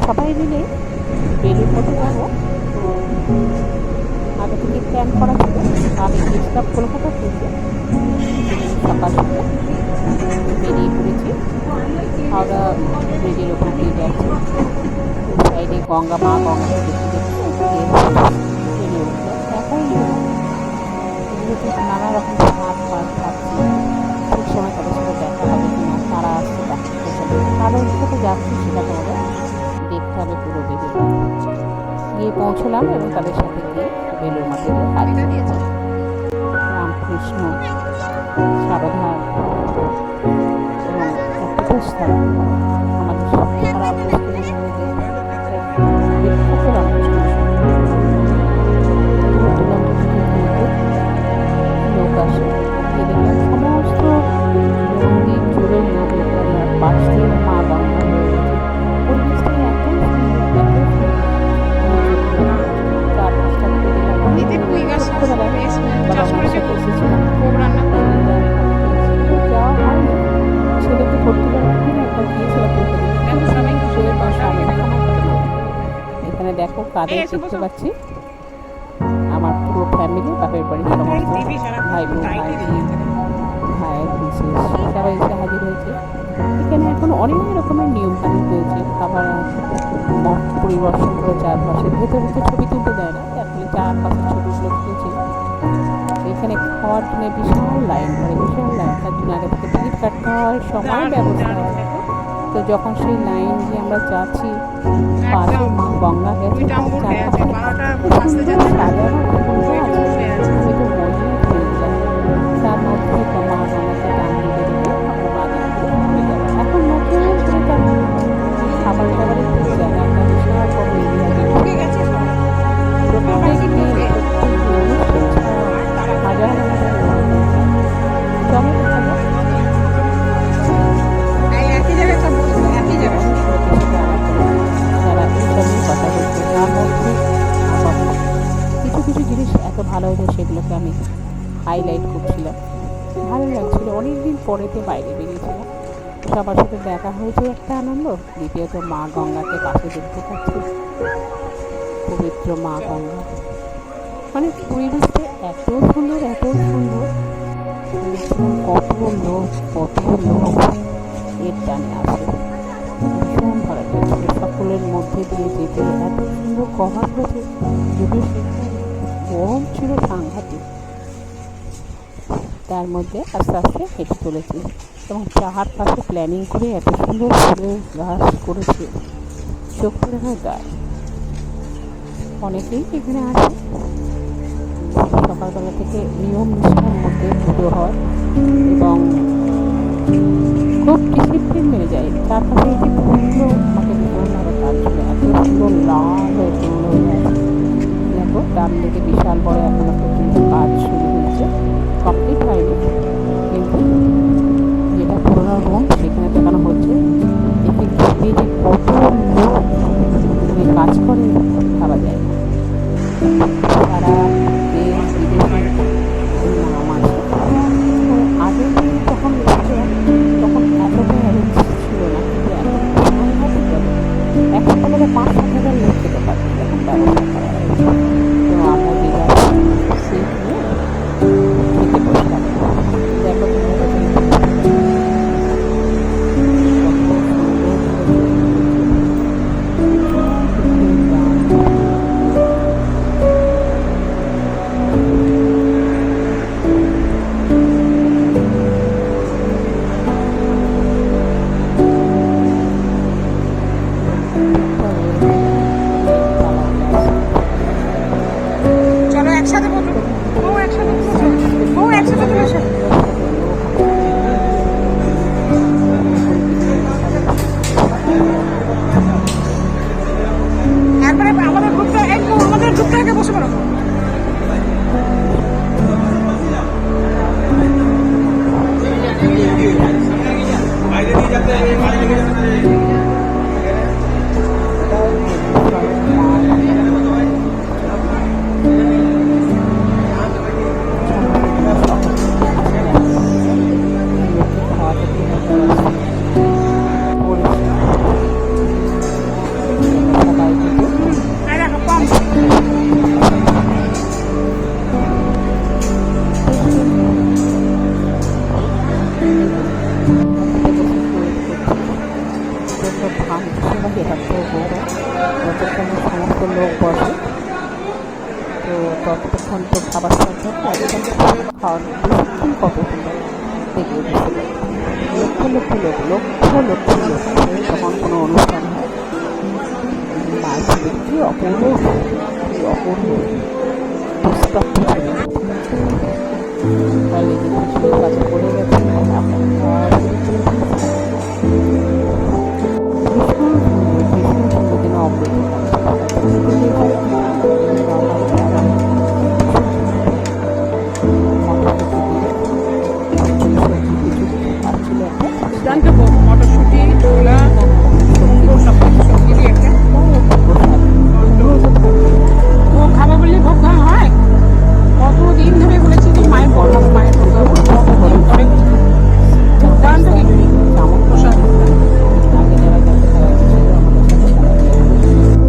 সবাই মিলে বেলুর মধ্যে যাবো। তো আগে থেকে প্ল্যান করা ছিল। আমি গেছিলাম কলকাতা থেকে, সকাল সকাল বেরিয়ে পড়েছি। হাওড়া ব্রিজের ওপর দিয়ে যাচ্ছি। সাইডে গঙ্গাকে দেখতে দেখতে ট্রেনে উঠলাম। একাই যেহেতু নানা রকম হাত পাত পাচ্ছি, ঠিক সময় তাদের সাথে দেখা হবে কিনা, তারা আসছে দেখা করছে, কারোর সাথে যাচ্ছি সেটা তোমাদের দেখতে হবে পুরো বেলুর গিয়ে পৌঁছলাম এবং তাদের সাথে গিয়ে বেলুর মাঠে গিয়ে হাজির দিয়েছে। রামকৃষ্ণ, সারদা এবং একটা স্থান আমাদের সারা পশ্চিমবঙ্গের মধ্যে বিখ্যাত রামকৃষ্ণ দূর দূরান্ত থেকে ঘুরতে লোক আসে। গিয়ে দেখলাম সমস্ত মন্দির জুড়ে লোক, আর পাশ দিয়ে মা গঙ্গা হয়ে গেছে। পরিবেশটা এত সুন্দর, এত সুন্দর। চার পাঁচটা ছোট্টবেলায় বাবা মার সাথে এসেছিলাম, যাওয়া হয়নি। ছেলেকে ভর্তি করার জন্য একবার গিয়েছিলাম এখানে দেখো কাদের দেখতে পাচ্ছি। আমার পুরো ফ্যামিলি, বাপের বাড়ির সমস্ত ভাই বোন, ভাইয়ের বিশেষ সবাই এসে হাজির হয়েছে। এখানে এখন অনেক রকমের নিয়ম কানুন রয়েছে। খাবার মঠ পরিদর্শন করে চারপাশের ভেতরে তো ছবি তুলতে দেয় না, তার ফলে চারপাশের ছবিগুলো তুলেছে। এখানে খাওয়ার জন্য বিশাল লাইন পড়ে, বিশাল লাইন। তার জন্য আগে থেকে টিকিট কাটতে হয়, সময় ব্যবস্থা আছে। তো যখন সেই লাইন দিয়ে আমরা যাচ্ছি, পাশে মা গঙ্গা গেছে, চারপাশে সাজানো ফুলও আছে। আমি তো মনে হয়ে গেলাম। তার মধ্যে মা গঙ্গাকে টান দিতে দিতে আমরা বাড়ি ঘুরে যাবো। এখন নতুন করে তার খাবার দাবারের যে জায়গাটা বিশাল বড় এরিয়া গেছে, প্রত্যেক দিন প্রত্যেক অনুষ্ঠান ছাড়াও হাজার হাজার চলো দেখা যাক। যারা এইসব নিয়ে কথা বলছে, তার মধ্যে কিছু কিছু জিনিস এত ভালো হয়েছে, সেগুলোকে আমি হাইলাইট করছিলাম। ভালো লাগছিল। অনেকদিন পরেতে বাইরে বেরিয়েছিলাম, সবার সাথে দেখা হয়েছে, একটা আনন্দ। দ্বিতীয়ত মা গঙ্গাকে পাশে দেখতে পাচ্ছি, পবিত্র মা গঙ্গা। মানে পরিবেশটা এত সুন্দর, এত সুন্দর। কত লোক এর টানে আসে, ভীষণ ভালো লাগছে। সকলের মধ্যে দিয়ে যেতে এত সুন্দর কভার হয়েছে, যদিও গরম ছিল সাংঘাতিক। তার মধ্যে আস্তে আস্তে হেঁটে চলেছি এবং চাহার পাশে প্ল্যানিং করে এত সুন্দর ফুলের গাছ করেছে, চোখ পড়ে হয় গায়ে। অনেকেই এখানে আসে। সকালবেলা থেকে নিয়ম নিষ্ঠার মধ্যে পুজো হয় এবং খুব ডিসিপ্লিন মেনে যায়। চারপাশে এই যে ফুলগুলো আমাকে ভীষণ ভালো লাগছিল, এত সুন্দর লাল হয়ে পূর্ণ হয়ে যায়। দেখো ডান দিকে বিশাল বড় এখনো পর্যন্ত কাজ শুরু হয়েছে, কমপ্লিট হয়নি, কিন্তু যেটা পুরোনো রুম সেখানে দেখানো হচ্ছে। একে ঘিরে যে কত লোক কাজ করে ভাবা যায় না। তারা দেশ বিদেশে নাম আছে। আগে যখন গেছিলাম তখন এতটা অ্যারেঞ্জ ছিল না, কিন্তু এখন সাংঘাতিক ব্যাপার। এক সপ্তাহে 5-7 হাজার লোক খেতে পারবে, এখন ব্যবস্থা করা হয়েছে। তো আমরা যে যাচ্ছি সিট নিয়ে খেতে বসলাম। দেখো বসে থাকতো বউরা, যতক্ষণ সমস্ত লোক বসে তো ততক্ষণ তো খাবার থাকবে, খাওয়ার বেশিক্ষণ কত তোমরা দেখে বুঝতে পারবে। লক্ষ লক্ষ লোক তখন কোনো অনুষ্ঠান হয়। মায়ের ছেলে কি অপূর্ব, কি অপূর্ব দুষ্প্রাপ্য ছিল।